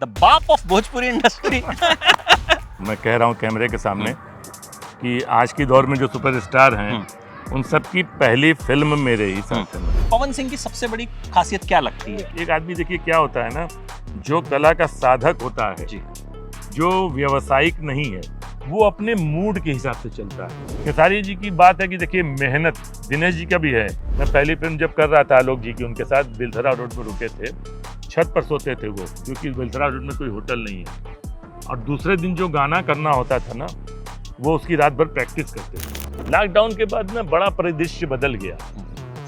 The बाप of Bhojpuri industry. मैं कह रहा हूँ कैमरे के सामने कि आज की दौर में जो सुपरस्टार हैं उन सब की पहली फिल्म मेरे ही साथ है। पवन सिंह की सबसे बड़ी खासियत क्या लगती है? एक आदमी देखिए क्या होता है ना, जो कला का साधक होता है, जी। जो व्यवसायिक नहीं है, वो अपने मूड के हिसाब से चलता है। खेसारी जी की बात है कि देखिए मेहनत दिनेश जी का भी है। मैं पहली फिल्म जब कर रहा था आलोक जी की, उनके साथ बिलथरा रोड पर रुके थे, छत पर सोते थे वो, क्योंकि बिलथरा रोड में कोई होटल नहीं है। और दूसरे दिन जो गाना करना होता था ना, वो उसकी रात भर प्रैक्टिस करते थे। लॉकडाउन के बाद में बड़ा परिदृश्य बदल गया,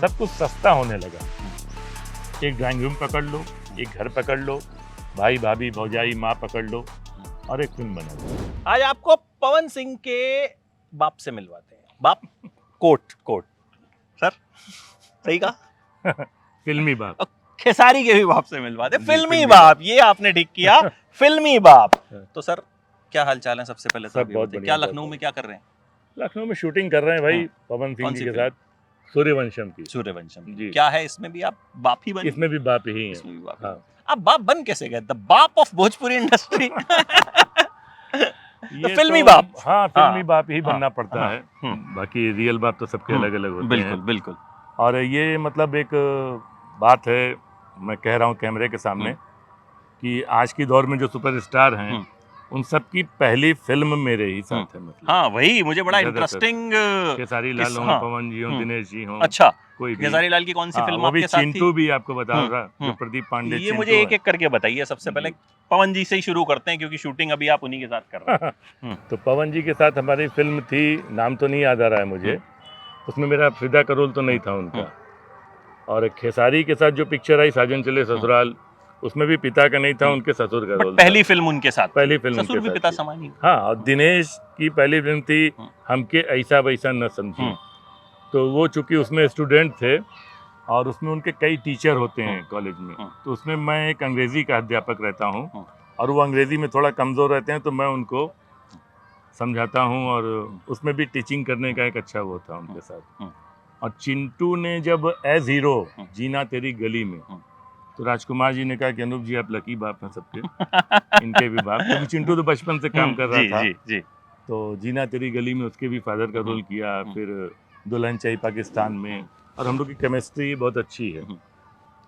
सब कुछ सस्ता होने लगा। एक ड्राइंग रूम पकड़ लो, एक घर पकड़ लो, भाई भाभी भौजाई माँ पकड़ लो और एक फिल्म बना दो। आज आपको पवन सिंह के बाप से मिलवाते हैं। बाप कोट सर, सही कहा? फिल्मी बाप। और खेसारी के भी बाप से मिलवाते हैं। जी, फिल्मी फिल्मी बाप, ये आपने ठीक किया। फिल्मी बाप। तो सर क्या हाल चाल है? सबसे पहले सब बहुत क्या बढ़िया, लखनऊ बहुत में क्या कर रहे हैं? लखनऊ में शूटिंग कर रहे हैं भाई पवन सिंह कौन जी सी के फिल्म? साथ सूर्यवंशम की। सूर्यवंशम जी। क्या है इसमें भी आप बाप ही बने? इसमें भी बाप ही इसमें है। भी बाप। हाँ। आप बाप बन कैसे गए? द बाप ऑफ भोजपुरी इंडस्ट्री। तो फिल्मी बाप। हाँ, फिल्मी हाँ, बाप ही हाँ, बनना पड़ता हाँ, है। बाकी रियल बाप तो सबके अलग अलग होते बिल्कुल हैं। बिल्कुल। और ये मतलब एक बात है, मैं कह रहा हूँ कैमरे के सामने कि आज की दौर में जो सुपरस्टार हैं उन सब की पहली फिल्म मेरे ही साथ है। मतलब हाँ वही मुझे बड़ा ज्यादातर। इंटरेस्टिंग। खेसारी लाल हों, पवन जी हों, दिनेश जी हों, अच्छा, कोई भी। खेसारी लाल की कौन सी फिल्म वो भी आपके साथ थी? चिंटू भी आपको बता रहा, जो प्रदीप पांडे ये चिंटू मुझे एक है। एक करके बताइए। सबसे पहले पवन जी से ही शुरू करते हैं, क्योंकि शूटिंग अभी आप उन्हीं के साथ कर रहे हैं। तो पवन जी के साथ हमारी फिल्म थी, नाम तो नहीं याद आ रहा है मुझे, उसमें मेरा फिदा का रोल तो नहीं था उनका। और खेसारी के साथ जो पिक्चर आई साजन चले ससुराल, उसमें भी पिता का नहीं था, उनके ससुर का रोल था। पहली फिल्म उनके साथ, पहली फिल्म ससुर उनके भी साथ पिता थी। समान ही। हाँ, और दिनेश की पहली फिल्म थी हमके ऐसा वैसा न समझी। तो वो चूंकि उसमें स्टूडेंट थे और उसमें उनके कई टीचर होते हैं कॉलेज में, तो उसमें मैं एक अंग्रेजी का अध्यापक रहता हूँ और वो अंग्रेजी में थोड़ा कमज़ोर रहते हैं, तो मैं उनको समझाता हूँ और उसमें भी टीचिंग करने का एक अच्छा वो था उनके साथ। और चिंटू ने जब एज हीरो जीना तेरी गली में, तो राजकुमार जी ने कहा कि अनूप जी आप लकी बाप हैं सबके, इनके भी बाप, क्योंकि चिंटू तो बचपन से काम कर रहा था। जी। तो जीना तेरी गली में उसके भी फादर का रोल किया, फिर दुल्हन चाहिए पाकिस्तान में, और हम लोग की केमिस्ट्री बहुत अच्छी है।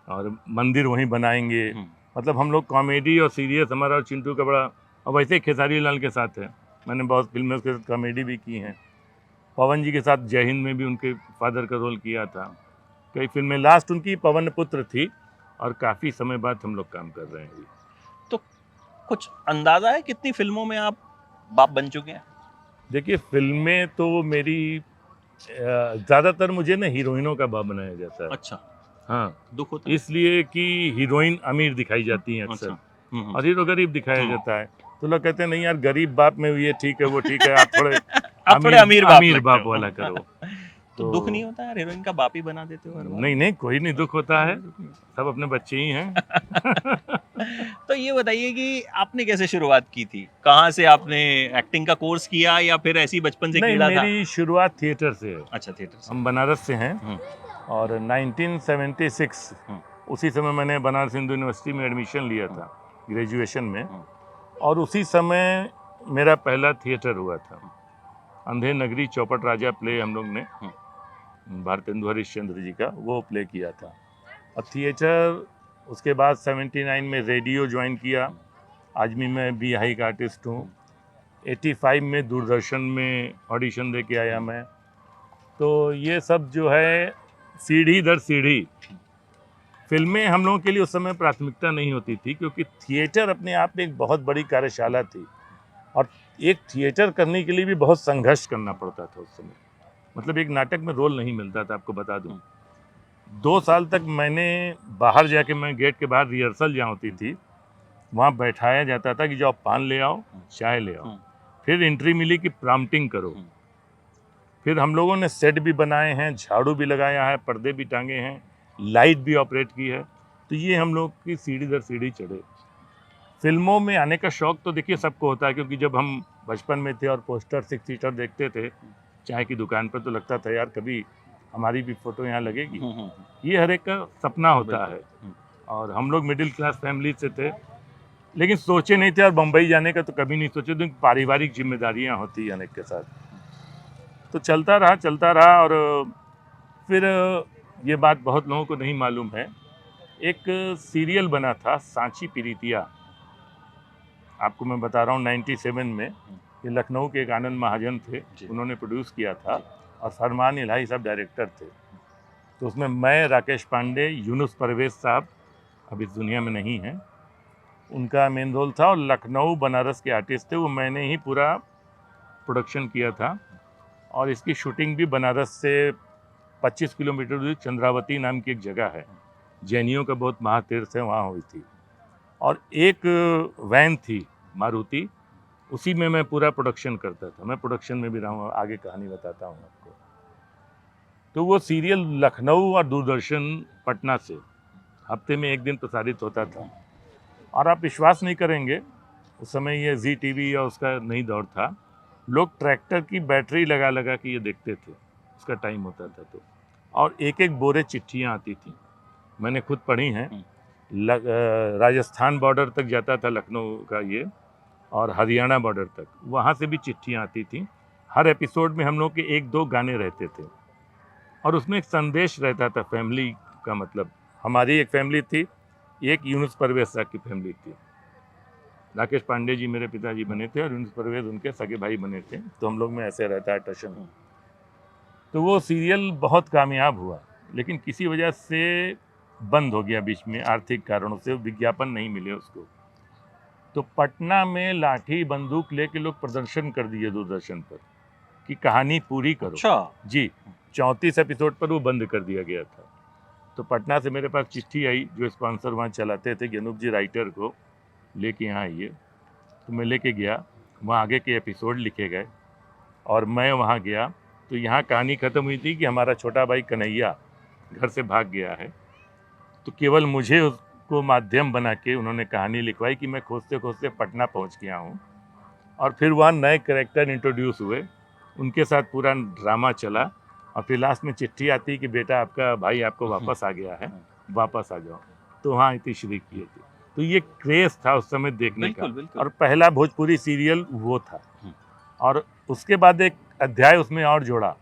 और मंदिर वहीं बनाएंगे, मतलब हम लोग कॉमेडी और सीरियस, हमारा और चिंटू का बड़ा। और वैसे ही खेसारी लाल के साथ है, मैंने बहुत फिल्में उसके साथ कॉमेडी भी की हैं। पवन जी के साथ जय हिंद में भी उनके फादर का रोल किया था। कई फिल्में, लास्ट उनकी पवन पुत्र थी, और काफ़ी समय बाद हम लोग काम कर रहे हैं। तो कुछ अंदाजा है कितनी फिल्मों में आप बाप बन चुके हैं? देखिए फिल्में तो मेरी ज़्यादातर मुझे ना हीरोइनों का बाप बनाया जाता है। अच्छा। हाँ, दुख होता है? इसलिए कि हीरोइन अमीर दिखाई जाती हैं अक्सर, और हीरो गरीब दिखाया जाता है। तो लोग कहते हैं नहीं यार, गरीब बाप में ये ठीक है, वो ठीक है, आप थोड़े अमीर बाप वाला करो। तो दुख नहीं होता यार, हीरोइन का बाप ही बना देते हो? नहीं, कोई नहीं दुख होता है, सब अपने बच्चे ही हैं। तो ये बताइए कि आपने कैसे शुरुआत की थी? कहाँ से आपने एक्टिंग का कोर्स किया, या फिर ऐसी बचपन से नहीं, कीड़ा था? मेरी शुरुआत थिएटर से है। अच्छा, थिएटर से। हम बनारस से हैं, और 1976 उसी समय मैंने बनारस हिंदू यूनिवर्सिटी में एडमिशन लिया था ग्रेजुएशन में, और उसी समय मेरा पहला थिएटर हुआ था। अंधे नगरी चौपट राजा प्ले हम लोग ने भारतेंदु हरिश्चंद्र जी का वो प्ले किया था। और थिएटर उसके बाद 79 में रेडियो ज्वाइन किया। आज भी मैं BI का आर्टिस्ट हूँ। 85 में दूरदर्शन में ऑडिशन दे के आया मैं। तो ये सब जो है सीढ़ी दर सीढ़ी। फिल्में हम लोगों के लिए उस समय प्राथमिकता नहीं होती थी, क्योंकि थिएटर अपने आप में एक बहुत बड़ी कार्यशाला थी, और एक थिएटर करने के लिए भी बहुत संघर्ष करना पड़ता था उस समय। मतलब एक नाटक में रोल नहीं मिलता था, आपको बता दूं। 2 साल तक मैंने बाहर जाके, मैं गेट के बाहर रिहर्सल जहाँ होती थी वहाँ बैठाया जाता था कि जाओ पान ले आओ, चाय ले आओ। फिर एंट्री मिली कि प्रॉम्प्टिंग करो। फिर हम लोगों ने सेट भी बनाए हैं, झाड़ू भी लगाया है, पर्दे भी टांगे हैं, लाइट भी ऑपरेट की है। तो ये हम लोग की सीढ़ी दर सीढ़ी चढ़े। फिल्मों में आने का शौक तो देखिए सबको होता है, क्योंकि जब हम बचपन में थे और पोस्टर 6 सीटर देखते थे चाय की दुकान पर, तो लगता था यार कभी हमारी भी फोटो यहाँ लगेगी। ये हर एक का सपना होता है। और हम लोग मिडिल क्लास फैमिली से थे, लेकिन सोचे नहीं थे, और बम्बई जाने का तो कभी नहीं सोचे थे, पारिवारिक जिम्मेदारियां होती हैं के साथ। तो चलता रहा। और फिर ये बात बहुत लोगों को नहीं मालूम है, एक सीरियल बना था सांची पीरितिया, आपको मैं बता रहा हूँ 97 में। ये लखनऊ के एक आनंद महाजन थे, उन्होंने प्रोड्यूस किया था, और फरमान इलाही साहब डायरेक्टर थे। तो उसमें मैं, राकेश पांडे, यूनुस परवेज साहब अब इस दुनिया में नहीं हैं, उनका मेन रोल था, और लखनऊ बनारस के आर्टिस्ट थे। वो मैंने ही पूरा प्रोडक्शन किया था, और इसकी शूटिंग भी बनारस से 25 किलोमीटर दूर चंद्रावती नाम की एक जगह है, जैनियों का बहुत महातीर्थ है, वहाँ हुई थी। और एक वैन थी मारुति, उसी में मैं पूरा प्रोडक्शन करता था। मैं प्रोडक्शन में भी रहा हूँ, आगे कहानी बताता हूँ आपको। तो वो सीरियल लखनऊ और दूरदर्शन पटना से हफ्ते में एक दिन प्रसारित होता था। और आप विश्वास नहीं करेंगे, उस समय ये जी टीवी और उसका नई दौर था, लोग ट्रैक्टर की बैटरी लगा लगा के ये देखते थे, उसका टाइम होता था तो। और एक एक बोरे चिट्ठियाँ आती थी, मैंने खुद पढ़ी हैं। राजस्थान बॉर्डर तक जाता था लखनऊ का ये, और हरियाणा बॉर्डर तक, वहाँ से भी चिट्ठियाँ आती थी। हर एपिसोड में हम लोग के 1-2 गाने रहते थे, और उसमें एक संदेश रहता था फैमिली का। मतलब हमारी एक फैमिली थी, एक यूनुस परवेज साहब की फैमिली थी। राकेश पांडे जी मेरे पिताजी बने थे, और यूनुस परवेज उनके सगे भाई बने थे। तो हम लोग में ऐसे रहता है टशन। तो वो सीरियल बहुत कामयाब हुआ, लेकिन किसी वजह से बंद हो गया बीच में, आर्थिक कारणों से, विज्ञापन नहीं मिले उसको। तो पटना में लाठी बंदूक लेके लोग प्रदर्शन कर दिए दूरदर्शन पर कि कहानी पूरी करो। अच्छा जी, 34 एपिसोड पर वो बंद कर दिया गया था। तो पटना से मेरे पास चिट्ठी आई, जो स्पॉन्सर वहाँ चलाते थे, कि अनूप जी राइटर को लेके यहाँ आइए। तो मैं लेके गया, वहाँ आगे के एपिसोड लिखे गए, और मैं वहाँ गया। तो यहाँ कहानी ख़त्म हुई थी कि हमारा छोटा भाई कन्हैया घर से भाग गया है। तो केवल मुझे उसको माध्यम बना के उन्होंने कहानी लिखवाई कि मैं खोजते खोजते पटना पहुँच गया हूँ। और फिर वहाँ नए कैरेक्टर इंट्रोड्यूस हुए, उनके साथ पूरा ड्रामा चला, और फिर लास्ट में चिट्ठी आती कि बेटा आपका भाई आपको वापस आ गया है, वापस आ जाओ। तो वहाँ इतनी शरीक किए थे। तो ये क्रेज था उस समय देखने का, बिल्कुल। और पहला भोजपुरी सीरियल वो था। और उसके बाद एक अध्याय उसमें और जोड़ा,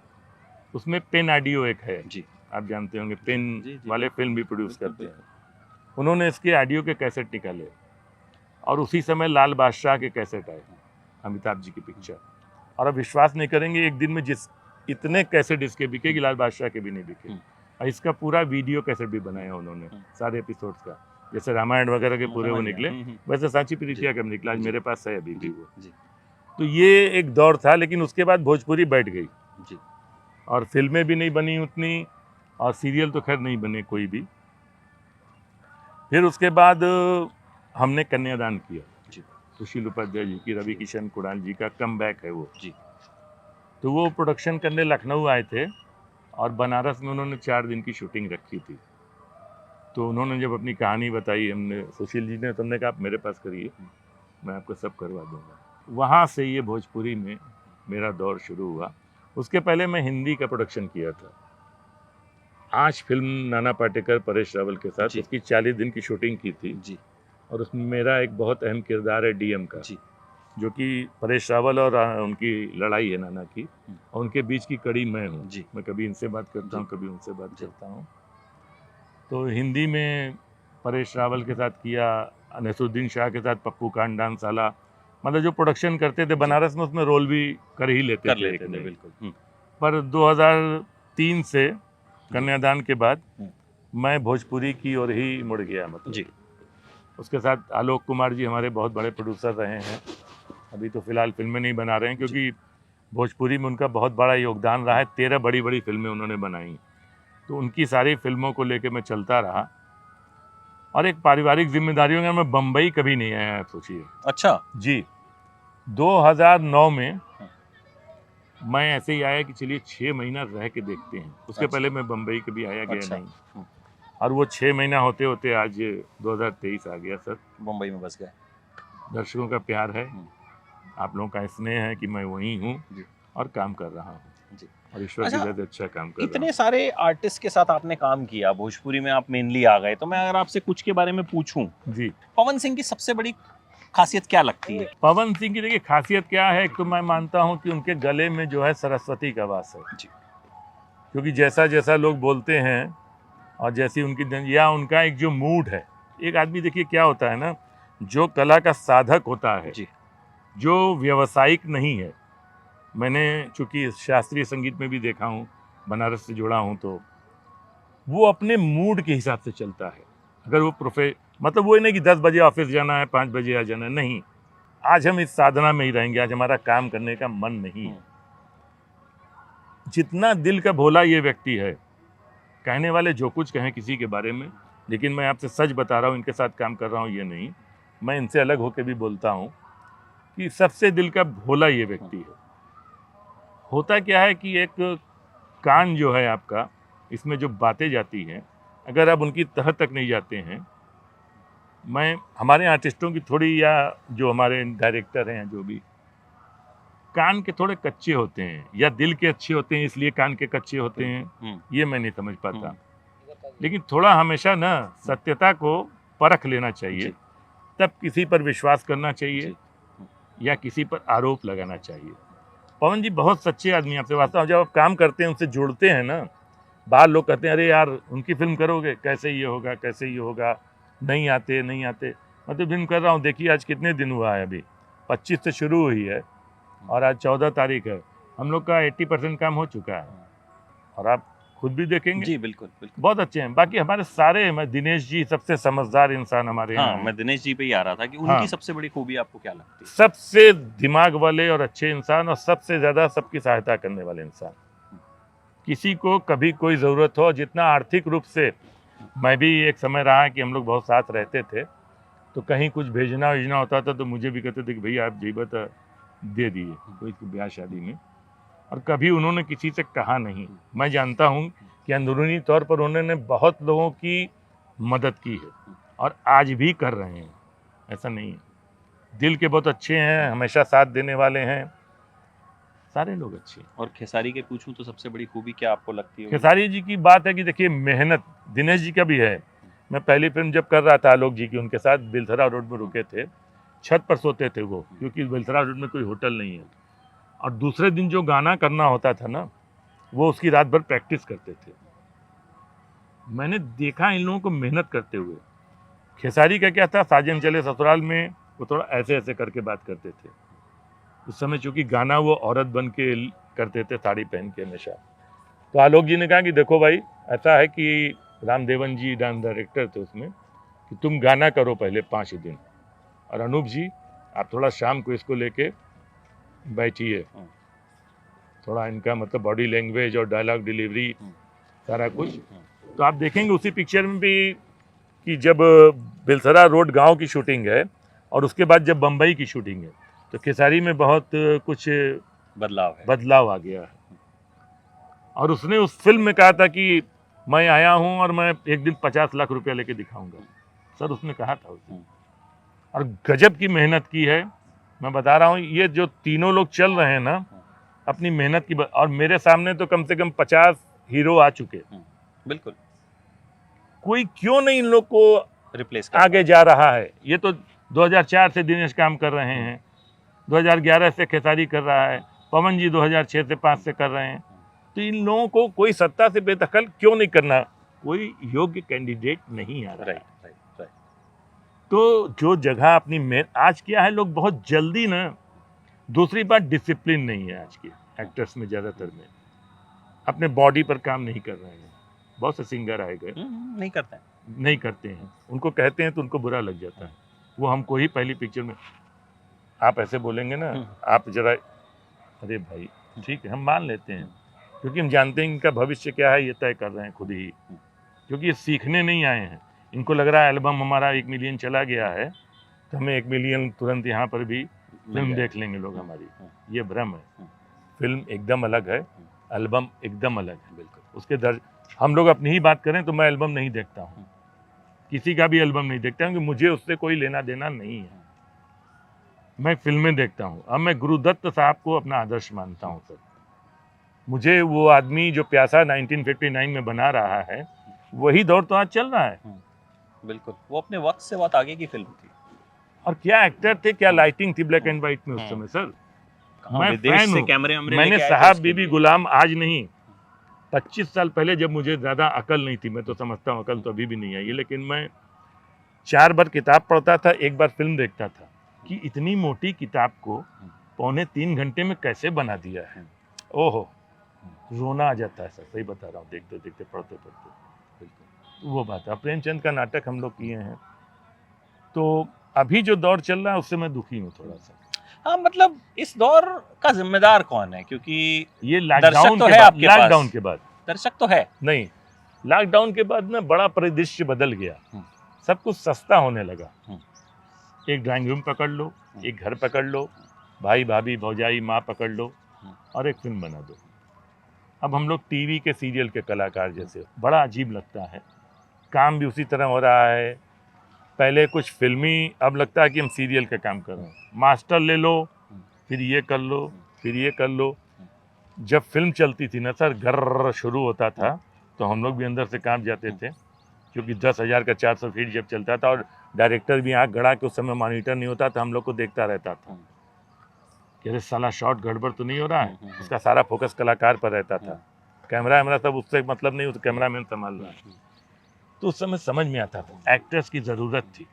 उसमें पेन ऑडियो एक है जी, आप जानते होंगे, पेन जी, वाले फिल्म भी प्रोड्यूस करते हैं। उन्होंने इसके ऑडियो के कैसेट निकाले, और उसी समय लाल बादशाह के कैसेट आए, अमिताभ जी की पिक्चर। और अब विश्वास नहीं करेंगे, एक दिन में जिस इतने कैसेट इसके बिके कि लाल बादशाह के भी नहीं बिके। और इसका पूरा वीडियो कैसेट भी बनाया उन्होंने, सारे एपिसोड्स का। जैसे रामायण वगैरह के पूरे वो निकले, वैसे सांची पीरितिया का निकला, आज मेरे पास है अभी भी वो। तो ये एक दौर था, लेकिन उसके बाद भोजपुरी बैठ गई, और फिल्में भी नहीं बनी उतनी, और सीरियल तो खैर नहीं बने कोई भी। फिर उसके बाद हमने कन्यादान किया, सुशील उपाध्याय जी की, रवि किशन कुणाल जी का कम बैक है वो जी। तो वो प्रोडक्शन करने लखनऊ आए थे, और बनारस में उन्होंने 4 दिन की शूटिंग रखी थी। तो उन्होंने जब अपनी कहानी बताई, हमने, सुशील जी ने, तुमने कहा आप मेरे पास करिए, मैं आपको सब करवा दूंगा। वहाँ से ये भोजपुरी में मेरा दौर शुरू हुआ। उसके पहले मैं हिंदी का प्रोडक्शन किया था, आज फिल्म नाना पाटेकर परेश रावल के साथ, उसकी 40 दिन की शूटिंग की थी जी। और उसमें मेरा एक बहुत अहम किरदार है डीएम का जी, जो कि परेश रावल और उनकी लड़ाई है नाना की, और उनके बीच की कड़ी मैं हूँ जी। मैं कभी इनसे बात करता हूँ, कभी उनसे बात करता हूँ। तो हिंदी में परेश रावल के साथ किया, नसरुद्दीन शाह के साथ पप्पू कांड डांसाला, मतलब जो प्रोडक्शन करते थे बनारस में, उसमें रोल भी कर ही लेते थे बिल्कुल। पर 2003 से कन्यादान के बाद मैं भोजपुरी की ओर ही मुड़ गया, मतलब जी। उसके साथ आलोक कुमार जी हमारे बहुत बड़े प्रोड्यूसर रहे हैं। अभी तो फिलहाल फिल्में नहीं बना रहे हैं, क्योंकि भोजपुरी में उनका बहुत बड़ा योगदान रहा है। 13 बड़ी बड़ी फिल्में उन्होंने बनाई, तो उनकी सारी फिल्मों को लेकर मैं चलता रहा। और एक पारिवारिक जिम्मेदारियों में मैं बम्बई कभी नहीं आया, आप सोचिए। अच्छा जी, 2009 में मैं ऐसे ही आया कि चलिए 6 महीना रह के देखते हैं। उसके पहले मैं बम्बई कभी आया गया नहीं। और वो 6 महीना होते होते आज 2023 आ गया सर, मुंबई में बस गए। दर्शकों का प्यार है, आप लोगों का स्नेह है कि मैं वहीं हूँ और काम कर रहा हूँ जी। और ईश्वर की वजह से अच्छा काम कर रहा हूँ। इतने सारे आर्टिस्ट के साथ आपने काम किया, भोजपुरी में आप मेनली आ गए, तो मैं अगर आपसे कुछ के बारे में पूछूं जी, पवन सिंह की सबसे बड़ी खासियत क्या लगती है? पवन सिंह की देखिए खासियत क्या है, एक तो मैं मानता हूँ कि उनके गले में जो है सरस्वती का वास है जी। क्योंकि जैसा जैसा लोग बोलते हैं और जैसी उनकी या उनका एक जो मूड है, एक आदमी देखिए क्या होता है ना, जो कला का साधक होता है, जी। जो व्यवसायिक नहीं है, मैंने चूंकि शास्त्रीय संगीत में भी देखा हूँ, बनारस से जुड़ा हूँ, तो वो अपने मूड के हिसाब से चलता है। अगर वो मतलब वो नहीं कि 10 बजे ऑफिस जाना है, 5 बजे आ जाना है, नहीं, आज हम इस साधना में ही रहेंगे, आज हमारा काम करने का मन नहीं है। जितना दिल का भोला ये व्यक्ति है, कहने वाले जो कुछ कहें किसी के बारे में, लेकिन मैं आपसे सच बता रहा हूँ, इनके साथ काम कर रहा हूँ ये नहीं, मैं इनसे अलग होकर भी बोलता हूँ कि सबसे दिल का भोला ये व्यक्ति है। होता क्या है कि एक कान जो है आपका, इसमें जो बातें जाती हैं, अगर आप उनकी तह तक नहीं जाते हैं, हमारे आर्टिस्टों की थोड़ी, या जो हमारे डायरेक्टर हैं जो भी, कान के थोड़े कच्चे होते हैं या दिल के अच्छे होते हैं इसलिए कान के कच्चे होते हैं, ये मैं नहीं समझ पाता। लेकिन थोड़ा हमेशा ना सत्यता को परख लेना चाहिए, तब किसी पर विश्वास करना चाहिए या किसी पर आरोप लगाना चाहिए। पवन जी बहुत सच्चे आदमी, आपसे वास्तव में जब आप काम करते हैं, उनसे जुड़ते हैं ना, बाहर लोग कहते हैं अरे यार उनकी फिल्म करोगे, कैसे ये होगा, कैसे ये होगा, नहीं आते। मैं तो फिल्म कर रहा हूँ, देखिए आज कितने दिन हुआ है, अभी 25 से शुरू हुई है और आज 14 तारीख है, हम लोग का 80% काम हो चुका है और आप खुद भी देखेंगे। जी बिल्कुल बिल्कुल, बहुत अच्छे हैं। बाकी हमारे सारे, मैं दिनेश जी सबसे समझदार इंसान हमारे यहाँ हाँ, हैं। मैं दिनेश जी पे ही आ रहा था कि उनकी हाँ। सबसे बड़ी खूबी आपको क्या लगती है? सबसे दिमाग वाले और अच्छे इंसान और सबसे ज्यादा सबकी सहायता करने वाले इंसान। किसी को कभी कोई जरूरत हो, जितना आर्थिक रूप से, मैं भी एक समय रहा कि हम लोग बहुत साथ रहते थे, तो कहीं कुछ भेजना होता था तो मुझे भी कहते थे कि भैया आप जीबत दे दिए कोई ब्याह शादी में, और कभी उन्होंने किसी से कहा नहीं। मैं जानता हूँ कि अंदरूनी तौर पर उन्होंने बहुत लोगों की मदद की है और आज भी कर रहे हैं, ऐसा नहीं है। दिल के बहुत अच्छे हैं, हमेशा साथ देने वाले हैं, सारे लोग अच्छे हैं। और खेसारी के पूछूं तो सबसे बड़ी खूबी क्या आपको लगती है? खेसारी जी की बात है कि देखिए मेहनत दिनेश जी का भी है। मैं पहली फिल्म जब कर रहा था आलोक जी की, उनके साथ बिलथरा रोड में रुके थे, छत पर सोते थे वो, क्योंकि बिलथरा रोड में कोई होटल नहीं है, और दूसरे दिन जो गाना करना होता था ना, वो उसकी रात भर प्रैक्टिस करते थे। मैंने देखा इन लोगों को मेहनत करते हुए। खेसारी का क्या था, साजन चले ससुराल में वो थोड़ा ऐसे ऐसे करके बात करते थे। उस समय चूंकि गाना वो औरत बन के करते थे, साड़ी पहन के हमेशा। तो आलोक जी ने कहा कि देखो भाई, ऐसा है कि रामदेवन जी डांस डायरेक्टर थे उसमें, कि तुम गाना करो पहले 5 दिन, और अनूप जी आप थोड़ा शाम को इसको लेके बैठिए, थोड़ा इनका मतलब बॉडी लैंग्वेज और डायलॉग डिलीवरी सारा कुछ। तो आप देखेंगे उसी पिक्चर में भी कि जब बिलसरा रोड गांव की शूटिंग है और उसके बाद जब बम्बई की शूटिंग है, तो खेसारी में बहुत कुछ बदलाव आ गया है। और उसने उस फिल्म में कहा था कि मैं आया हूं और मैं एक दिन 50 लाख रुपया लेके दिखाऊंगा, सर उसने कहा था उसने। और गजब की मेहनत की है, मैं बता रहा हूं, ये जो तीनों लोग चल रहे हैं ना अपनी मेहनत की, और मेरे सामने तो कम से कम 50 हीरो आ चुके। बिल्कुल, कोई क्यों नहीं इन लोग को रिप्लेस आगे जा रहा है। ये तो 2004 से दिनेश काम कर रहे हैं, 2011 से खेसारी कर रहा है, पवन जी 2006 से 5 से कर रहे हैं। तो इन लोगों को कोई सत्ता से बेदखल क्यों नहीं करना, कोई योग्य कैंडिडेट नहीं आ रहा है। राइट। तो जो जगह अपनी आज क्या है, लोग बहुत जल्दी ना, दूसरी बात डिसिप्लिन नहीं है आज के एक्टर्स में, ज़्यादातर में अपने बॉडी पर काम नहीं कर रहे हैं। बहुत से सिंगर आए गए नहीं करते हैं, उनको कहते हैं तो उनको बुरा लग जाता है। वो हमको ही पहली पिक्चर में आप ऐसे बोलेंगे ना, आप जरा, अरे भाई ठीक है हम मान लेते हैं, क्योंकि हम जानते हैं इनका भविष्य क्या है, ये तय कर रहे हैं खुद ही, क्योंकि ये सीखने नहीं आए हैं। इनको लग रहा है एल्बम हमारा 1 मिलियन चला गया है तो हमें 1 मिलियन तुरंत यहाँ पर भी फिल्म देख लेंगे लोग हमारी, ये भ्रम है। फिल्म एकदम अलग है, एल्बम एकदम अलग है। बिल्कुल उसके हम लोग अपनी ही बात करें तो मैं एल्बम नहीं देखता हूँ, किसी का भी एल्बम नहीं देखता हूँ, कि मुझे उससे कोई लेना देना नहीं है। मैं फिल्में देखता हूँ। अब मैं गुरुदत्त साहब को अपना आदर्श मानता हूँ सर। मुझे वो आदमी जो प्यासा 1959 में बना रहा है, वही दौर तो आज चल रहा है। बिल्कुल, वो अपने वक्त से बहुत आगे की फिल्म थी। और क्या एक्टर थे, क्या लाइटिंग थी ब्लैक एंड व्हाइट में उस समय सर। कहाँ मैं विदेश फैन से हूँ। कैमरे वैमरे मैंने लेके आए थे साहब उसके बीबी लिए। गुलाम आज नहीं, 25 साल पहले, जब मुझे ज़्यादा अकल नहीं थी, मैं तो समझता हूँ अकल तो अभी भी नहीं आई है, लेकिन मैं 4 बार किताब पढ़ता था, 1 बार फिल्म देखता था कि इतनी मोटी किताब को 2.25 घंटे में कैसे बना दिया है। ओहो, रोना आ जाता है सर, सही बता रहा हूँ, देखते देखते पढ़ते पढ़ते। तो वो बात है। प्रेमचंद का नाटक हम लोग किए हैं, तो अभी जो दौर चल रहा है उससे मैं दुखी हूँ थोड़ा सा। हाँ, मतलब इस दौर का जिम्मेदार कौन है, क्योंकि ये दर्शक लॉकडाउन तो के है बाद, आपके पास। लॉकडाउन के बाद दर्शक तो है नहीं, लॉकडाउन के बाद ना बड़ा परिदृश्य बदल गया, सब कुछ सस्ता होने लगा। एक ड्राइंग रूम पकड़ लो, एक घर पकड़ लो, भाई भाभी भौजाई माँ पकड़ लो और एक फिल्म बना दो। अब हम लोग टीवी के सीरियल के कलाकार जैसे, बड़ा अजीब लगता है। काम भी उसी तरह हो रहा है, पहले कुछ फिल्मी, अब लगता है कि हम सीरियल का काम कर रहे हैं। मास्टर ले लो, फिर ये कर लो, फिर ये कर लो। जब फिल्म चलती थी ना सर, गर्र शुरू होता था तो हम लोग भी अंदर से कांप जाते थे, क्योंकि 10,000 का 400 फीट जब चलता था और डायरेक्टर भी आँख गड़ा के, उस समय मॉनिटर नहीं होता था, हम लोग को देखता रहता था कि अरे साला शॉट गड़बड़ तो नहीं हो रहा है। उसका सारा फोकस कलाकार पर रहता था, कैमरा वैमरा सब उससे मतलब नहीं, उस कैमरा मैन संभाल रहा है। तो उस समय समझ में आता था एक्टर्स की ज़रूरत थी,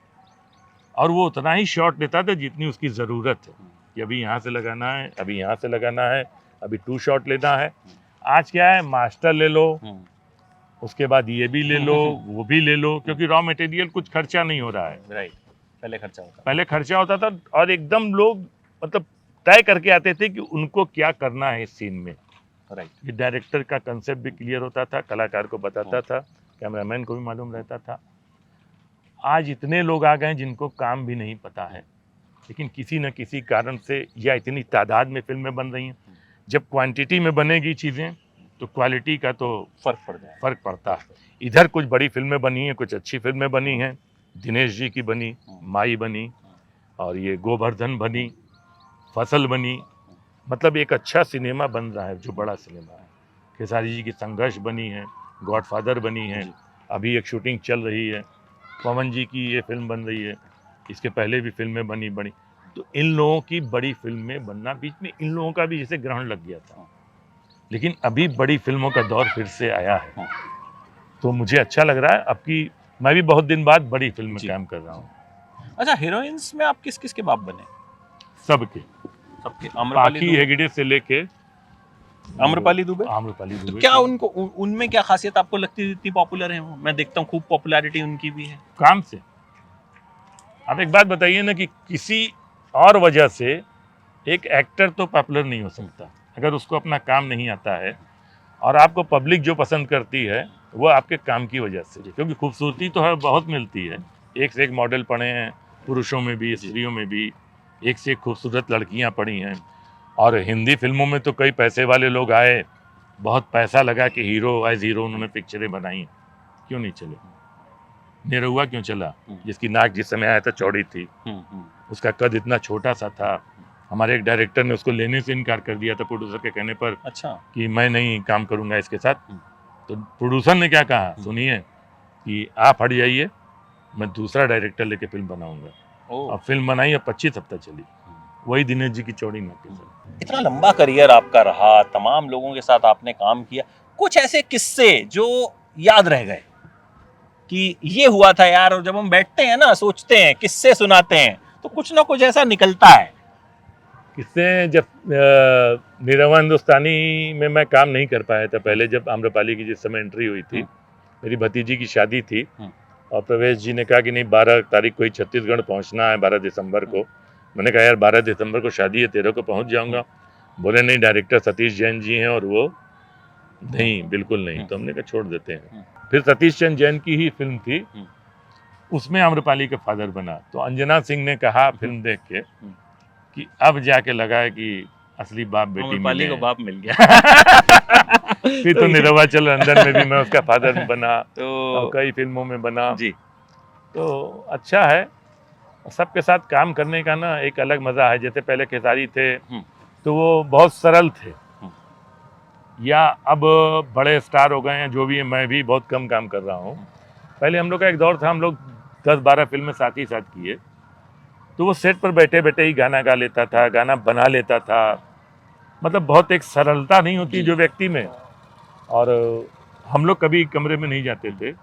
और वो उतना ही शॉट लेता था जितनी उसकी ज़रूरत है, कि अभी यहाँ से लगाना है, अभी यहाँ से लगाना है, अभी 2 शॉट लेना है। आज क्या है, मास्टर ले लो, उसके बाद ये भी ले लो, वो भी ले लो, क्योंकि रॉ मटेरियल कुछ खर्चा नहीं हो रहा है। राइट, पहले खर्चा होता था, और एकदम लोग मतलब तय करके आते थे कि उनको क्या करना है इस सीन में। राइट, ये डायरेक्टर का कंसेप्ट भी क्लियर होता था, कलाकार को बताता था, कैमरामैन को भी मालूम रहता था। आज इतने लोग आ गए जिनको काम भी नहीं पता है, लेकिन किसी न किसी कारण से, या इतनी तादाद में फिल्में बन रही हैं, जब क्वांटिटी में बनेगी चीज़ें तो क्वालिटी का तो फर्क पड़ता है। इधर कुछ बड़ी फिल्में बनी हैं, कुछ अच्छी फिल्में बनी हैं, दिनेश जी की बनी, माई बनी, और ये गोवर्धन बनी, फसल बनी, मतलब एक अच्छा सिनेमा बन रहा है, जो बड़ा सिनेमा है। खेसारी जी की संघर्ष बनी है, गॉडफादर बनी है, अभी एक शूटिंग चल रही है, पवन जी की ये फिल्म बन रही है, इसके पहले भी फिल्में बनी। तो इन लोगों की बड़ी फिल्में बनना, बीच में इन लोगों का भी जैसे ग्रहण लग गया था, लेकिन अभी बड़ी फिल्मों का दौर फिर से आया है, तो मुझे अच्छा लग रहा है। अब की मैं भी बहुत दिन बाद बड़ी फिल्म में काम कर रहा हूँ। अच्छा, हीरोइंस में आप किस किस के बाप बने? सबके, पाखी हेगड़े से लेके आम्रपाली दुबे। तो क्या उनको, उनमें क्या खासियत आपको लगती है इतनी पॉपुलर है वो? मैं देखता हूँ खूब पॉपुलैरिटी उनकी भी है। काम से। आप एक बात बताइए ना, कि किसी और वजह से एक एक्टर तो पॉपुलर नहीं हो सकता अगर उसको अपना काम नहीं आता है, और आपको पब्लिक जो पसंद करती है वो आपके काम की वजह से, क्योंकि खूबसूरती तो हर बहुत मिलती है, एक से एक मॉडल पड़े हैं, पुरुषों में भी स्त्रियों में भी एक से एक खूबसूरत लड़कियां पड़ी हैं। और हिंदी फिल्मों में तो कई पैसे वाले लोग आए, बहुत पैसा लगा कि हीरो एज हीरो उन्होंने पिक्चरें बनाई, क्यों नहीं चले? निरहुआ क्यों चला, जिसकी नाक जिस समय आया था चौड़ी थी, उसका कद इतना छोटा सा था, हमारे एक डायरेक्टर ने उसको लेने से इनकार कर दिया था प्रोड्यूसर के कहने पर। अच्छा, कि मैं नहीं काम करूंगा इसके साथ। तो प्रोड्यूसर ने क्या कहा, सुनिए, कि आप हट जाइए, मैं दूसरा डायरेक्टर लेके फिल्म बनाऊंगा। और फिल्म बनाई, और 25 हफ्ता चली, वही दिनेश जी की चौड़ी नाक के साथ। इतना लंबा करियर आपका रहा, तमाम लोगों के साथ आपने काम किया, कुछ ऐसे किस्से जो याद रह गए कि ये हुआ था यार? और जब हम बैठते हैं ना, सोचते हैं, किस्से सुनाते हैं, तो कुछ ना कुछ ऐसा निकलता है। किस्से, जब निरहुआ हिंदुस्तानी में मैं काम नहीं कर पाया था पहले, जब आम्रपाली की जिस समय एंट्री हुई थी, मेरी भतीजी की शादी थी, और प्रवेश जी ने कहा कि नहीं 12 तारीख को ही छत्तीसगढ़ पहुंचना है, 12 दिसंबर को। मैंने कहा यार 12 दिसंबर को शादी है, 13 को पहुंच जाऊंगा। बोले नहीं, डायरेक्टर सतीश जैन जी हैं और वो नहीं, बिल्कुल नहीं। तो हमने कहा छोड़ देते हैं। फिर सतीश चंद्र जैन की ही फिल्म थी, उसमें आम्रपाली का फादर बना। तो अंजना सिंह ने कहा फिल्म देख के कि अब जाके लगा है कि असली बाप बेटी मिले, को बाप मिल गया। फिर तो निरहुआ चल अंदर में भी मैं उसका फादर बना, तो और कई फिल्मों में बना जी। तो अच्छा है, सबके साथ काम करने का ना एक अलग मजा है। जैसे पहले खेसारी थे तो वो बहुत सरल थे, या अब बड़े स्टार हो गए हैं जो भी है, मैं भी बहुत कम काम कर रहा हूँ। पहले हम लोग का एक दौर था, हम लोग 10-12 फिल्में साथ ही साथ किए, तो वो सेट पर बैठे बैठे ही गाना गा लेता था, गाना बना लेता था। मतलब बहुत एक सरलता नहीं होती जो व्यक्ति में। और हम लोग कभी कमरे में नहीं जाते थे,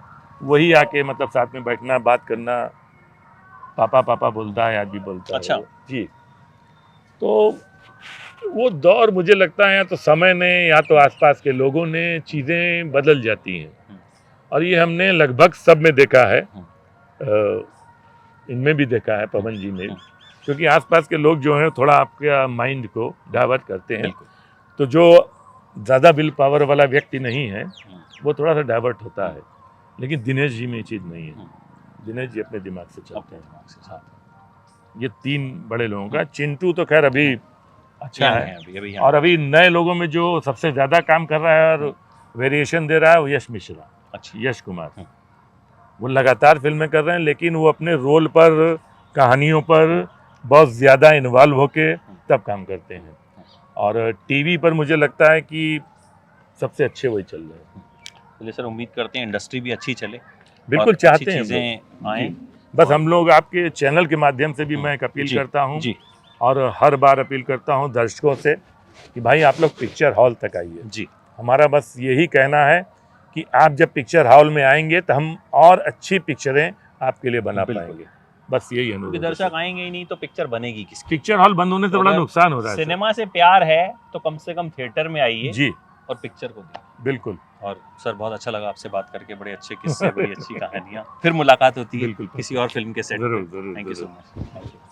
वही आके मतलब साथ में बैठना, बात करना। पापा पापा बोलता है, आज भी बोलता अच्छा। है वो। जी। तो वो दौर मुझे लगता है या तो समय ने या तो आसपास के लोगों ने चीज़ें बदल जाती हैं, और ये हमने लगभग सब में देखा है। इनमें भी देखा है, पवन जी में, क्योंकि आसपास के लोग जो हैं थोड़ा आपके माइंड को डाइवर्ट करते हैं। तो जो ज़्यादा विल पावर वाला व्यक्ति नहीं है वो थोड़ा सा डाइवर्ट होता है, लेकिन दिनेश जी में ये चीज़ नहीं है। दिनेश जी अपने दिमाग से चलते हैं। ये 3 बड़े लोगों का। चिंटू तो खैर अभी अच्छा है, अभी और अभी नए लोगों में जो सबसे ज़्यादा काम कर रहा है और वेरिएशन दे रहा है वो यश मिश्रा। अच्छा। यश कुमार। वो लगातार फिल्में कर रहे हैं, लेकिन वो अपने रोल पर, कहानियों पर बहुत ज़्यादा इन्वॉल्व होके तब काम करते हैं। और टीवी पर मुझे लगता है कि सबसे अच्छे वही चल रहे हैं। चलिए सर, उम्मीद करते हैं इंडस्ट्री भी अच्छी चले, बिल्कुल और चाहते हैं चीज़ें आएँ। बस हम लोग आपके चैनल के माध्यम से भी मैं एक अपील करता हूँ, और हर बार अपील करता हूँ दर्शकों से कि भाई आप लोग पिक्चर हॉल तक आइए। जी। हमारा बस यही कहना है कि आप जब पिक्चर हॉल में आएंगे तो हम और अच्छी पिक्चरें आपके लिए बना पाएंगे। बस यही अनुरोध है। दर्शक आएंगे ही नहीं तो पिक्चर बनेगी किसकी? पिक्चर हॉल बंद होने से बड़ा नुकसान हो रहा है। सिनेमा से प्यार है तो कम से कम थिएटर में आइए जी, और पिक्चर को देखिए। बिल्कुल। और सर बहुत अच्छा लगा आपसे बात करके, बड़े अच्छे किस्से, बड़ी अच्छी कहानियाँ। फिर मुलाकात होती है किसी और फिल्म के सेट पे। जरूर। Thank you so much.